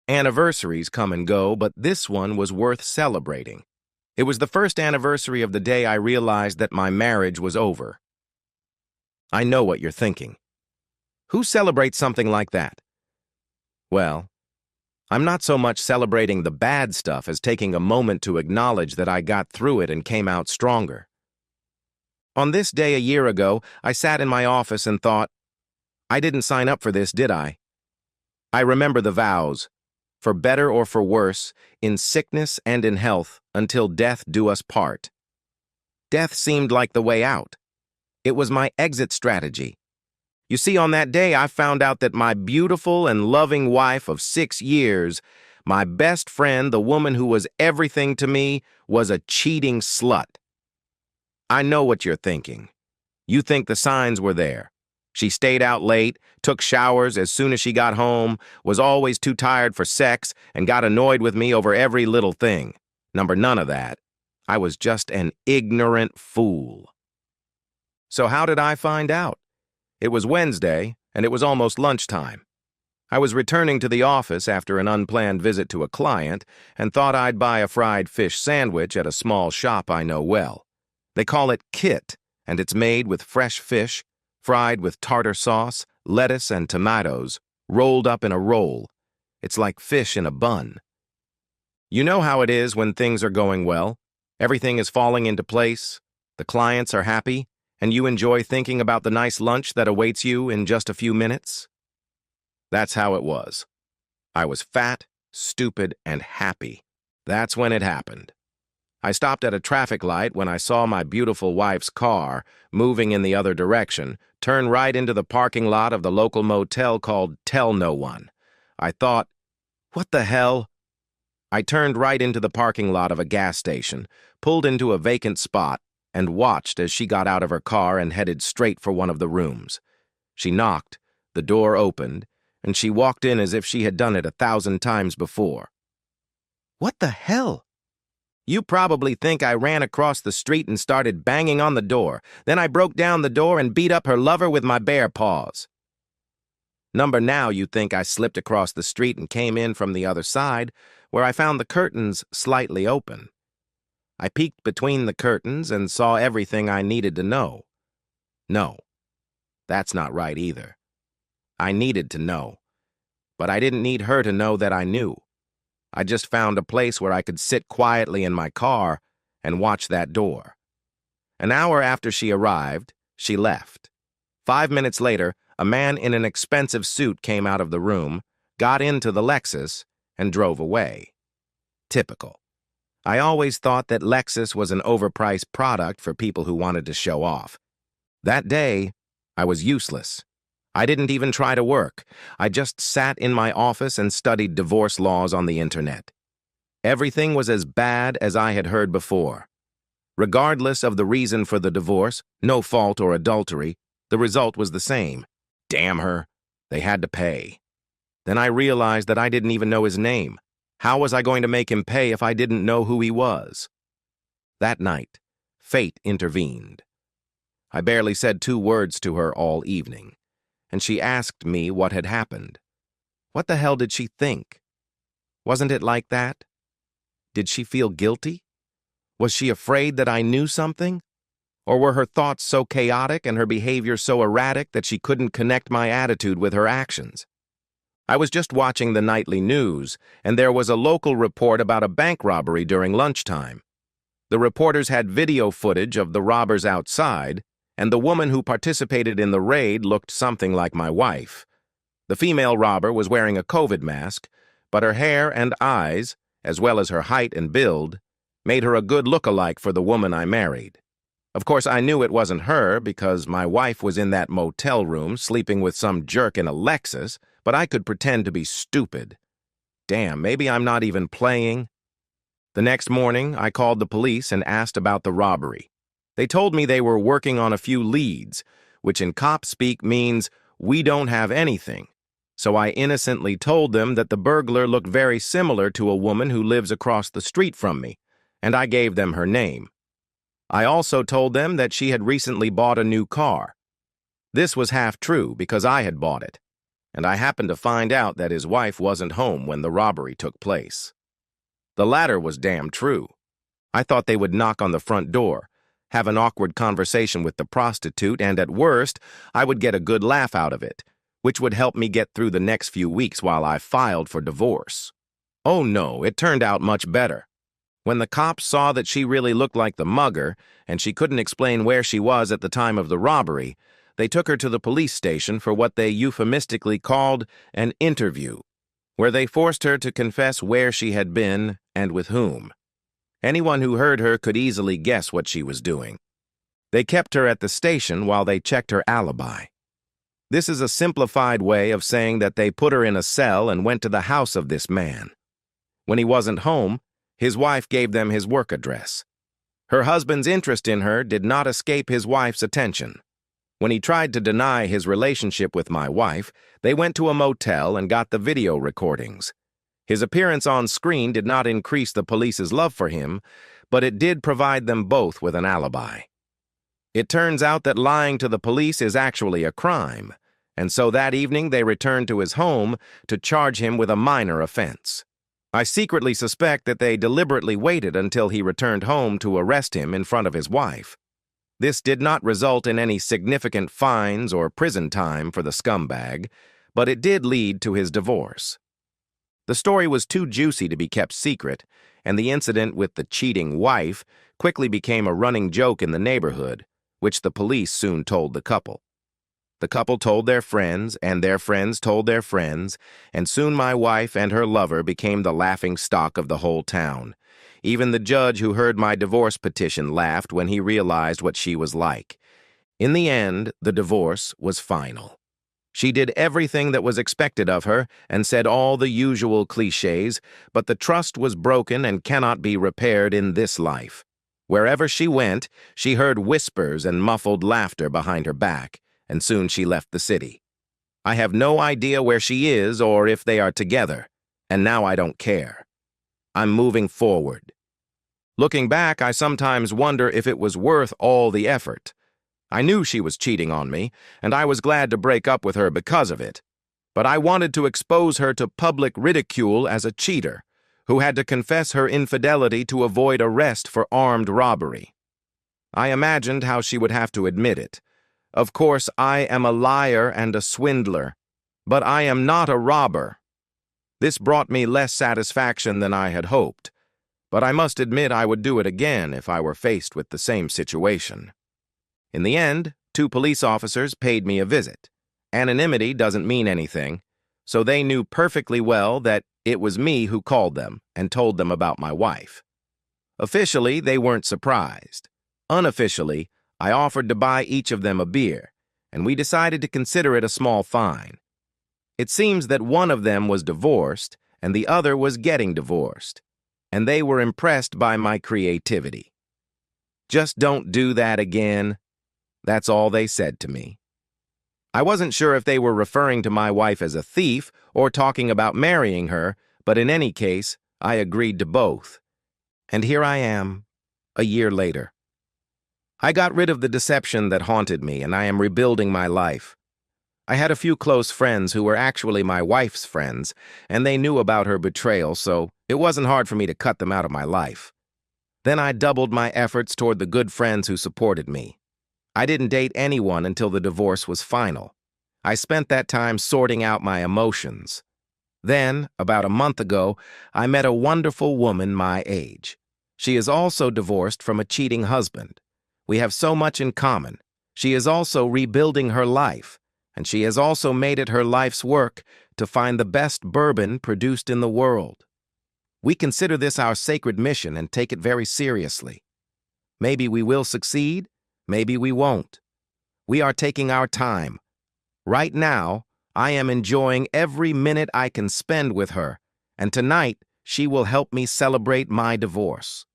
Anniversaries come and go, but this one was worth celebrating. It was the first anniversary of the day I realized that my marriage was over. I know what you're thinking. Who celebrates something like that? Well, I'm not so much celebrating the bad stuff as taking a moment to acknowledge that I got through it and came out stronger. On this day a year ago, I sat in my office and thought, I didn't sign up for this, did I? I remember the vows, for better or for worse, in sickness and in health, until death do us part. Death seemed like the way out. It was my exit strategy. You see, on that day, I found out that my beautiful and loving wife of 6 years, my best friend, the woman who was everything to me, was a cheating slut. I know what you're thinking. You think the signs were there. She stayed out late, took showers as soon as she got home, was always too tired for sex, and got annoyed with me over every little thing. None of that. I was just an ignorant fool. So how did I find out? It was Wednesday, and it was almost lunchtime. I was returning to the office after an unplanned visit to a client and thought I'd buy a fried fish sandwich at a small shop I know well. They call it Kit, and it's made with fresh fish, fried with tartar sauce, lettuce, and tomatoes, rolled up in a roll. It's like fish in a bun. You know how it is when things are going well. Everything is falling into place, the clients are happy, and you enjoy thinking about the nice lunch that awaits you in just a few minutes? That's how it was. I was fat, stupid, and happy. That's when it happened. I stopped at a traffic light when I saw my beautiful wife's car, moving in the other direction, turn right into the parking lot of the local motel called Tell No One. I thought, what the hell? I turned right into the parking lot of a gas station, pulled into a vacant spot, and watched as she got out of her car and headed straight for one of the rooms. She knocked, the door opened, and she walked in as if she had done it 1,000 times before. What the hell? You probably think I ran across the street and started banging on the door. Then I broke down the door and beat up her lover with my bare paws. Now you think I slipped across the street and came in from the other side, where I found the curtains slightly open. I peeked between the curtains and saw everything I needed to know. No, that's not right either. I needed to know, but I didn't need her to know that I knew. I just found a place where I could sit quietly in my car and watch that door. An hour after she arrived, she left. 5 minutes later, a man in an expensive suit came out of the room, got into the Lexus, and drove away. Typical. I always thought that Lexus was an overpriced product for people who wanted to show off. That day, I was useless. I didn't even try to work. I just sat in my office and studied divorce laws on the internet. Everything was as bad as I had heard before. Regardless of the reason for the divorce, no fault or adultery, the result was the same. Damn her. They had to pay. Then I realized that I didn't even know his name. How was I going to make him pay if I didn't know who he was? That night, fate intervened. I barely said 2 words to her all evening, and she asked me what had happened. What the hell did she think? Wasn't it like that? Did she feel guilty? Was she afraid that I knew something? Or were her thoughts so chaotic and her behavior so erratic that she couldn't connect my attitude with her actions? I was just watching the nightly news, and there was a local report about a bank robbery during lunchtime. The reporters had video footage of the robbers outside, and the woman who participated in the raid looked something like my wife. The female robber was wearing a COVID mask, but her hair and eyes, as well as her height and build, made her a good look-alike for the woman I married. Of course, I knew it wasn't her because my wife was in that motel room sleeping with some jerk in a Lexus, but I could pretend to be stupid. Damn, maybe I'm not even playing. The next morning, I called the police and asked about the robbery. They told me they were working on a few leads, which in cop speak means we don't have anything. So I innocently told them that the burglar looked very similar to a woman who lives across the street from me, and I gave them her name. I also told them that she had recently bought a new car. This was half true because I had bought it. and I happened to find out that his wife wasn't home when the robbery took place. The latter was damn true. I thought they would knock on the front door, have an awkward conversation with the prostitute, and at worst, I would get a good laugh out of it, which would help me get through the next few weeks while I filed for divorce. Oh no, it turned out much better. When the cops saw that she really looked like the mugger, and she couldn't explain where she was at the time of the robbery, they took her to the police station for what they euphemistically called an interview, where they forced her to confess where she had been and with whom. Anyone who heard her could easily guess what she was doing. They kept her at the station while they checked her alibi. This is a simplified way of saying that they put her in a cell and went to the house of this man. When he wasn't home, his wife gave them his work address. Her husband's interest in her did not escape his wife's attention. When he tried to deny his relationship with my wife, they went to a motel and got the video recordings. His appearance on screen did not increase the police's love for him, but it did provide them both with an alibi. It turns out that lying to the police is actually a crime, and so that evening they returned to his home to charge him with a minor offense. I secretly suspect that they deliberately waited until he returned home to arrest him in front of his wife. This did not result in any significant fines or prison time for the scumbag, but it did lead to his divorce. The story was too juicy to be kept secret, and the incident with the cheating wife quickly became a running joke in the neighborhood, which the police soon told the couple. The couple told their friends, and their friends told their friends, and soon my wife and her lover became the laughing stock of the whole town. Even the judge who heard my divorce petition laughed when he realized what she was like. In the end, the divorce was final. She did everything that was expected of her and said all the usual cliches, but the trust was broken and cannot be repaired in this life. Wherever she went, she heard whispers and muffled laughter behind her back, and soon she left the city. I have no idea where she is or if they are together, and now I don't care. I'm moving forward. Looking back, I sometimes wonder if it was worth all the effort. I knew she was cheating on me, and I was glad to break up with her because of it. But I wanted to expose her to public ridicule as a cheater, who had to confess her infidelity to avoid arrest for armed robbery. I imagined how she would have to admit it. Of course, I am a liar and a swindler, but I am not a robber. This brought me less satisfaction than I had hoped, but I must admit I would do it again if I were faced with the same situation. In the end, 2 police officers paid me a visit. Anonymity doesn't mean anything, so they knew perfectly well that it was me who called them and told them about my wife. Officially, they weren't surprised. Unofficially, I offered to buy each of them a beer, and we decided to consider it a small fine. It seems that one of them was divorced and the other was getting divorced, and they were impressed by my creativity. "Just don't do that again." That's all they said to me. I wasn't sure if they were referring to my wife as a thief or talking about marrying her, but in any case, I agreed to both. And here I am, a year later. I got rid of the deception that haunted me, and I am rebuilding my life. I had a few close friends who were actually my wife's friends, and they knew about her betrayal, so it wasn't hard for me to cut them out of my life. Then I doubled my efforts toward the good friends who supported me. I didn't date anyone until the divorce was final. I spent that time sorting out my emotions. Then, about a month ago, I met a wonderful woman my age. She is also divorced from a cheating husband. We have so much in common. She is also rebuilding her life, and she has also made it her life's work to find the best bourbon produced in the world. We consider this our sacred mission and take it very seriously. Maybe we will succeed, maybe we won't. We are taking our time. Right now, I am enjoying every minute I can spend with her, and tonight she will help me celebrate my divorce.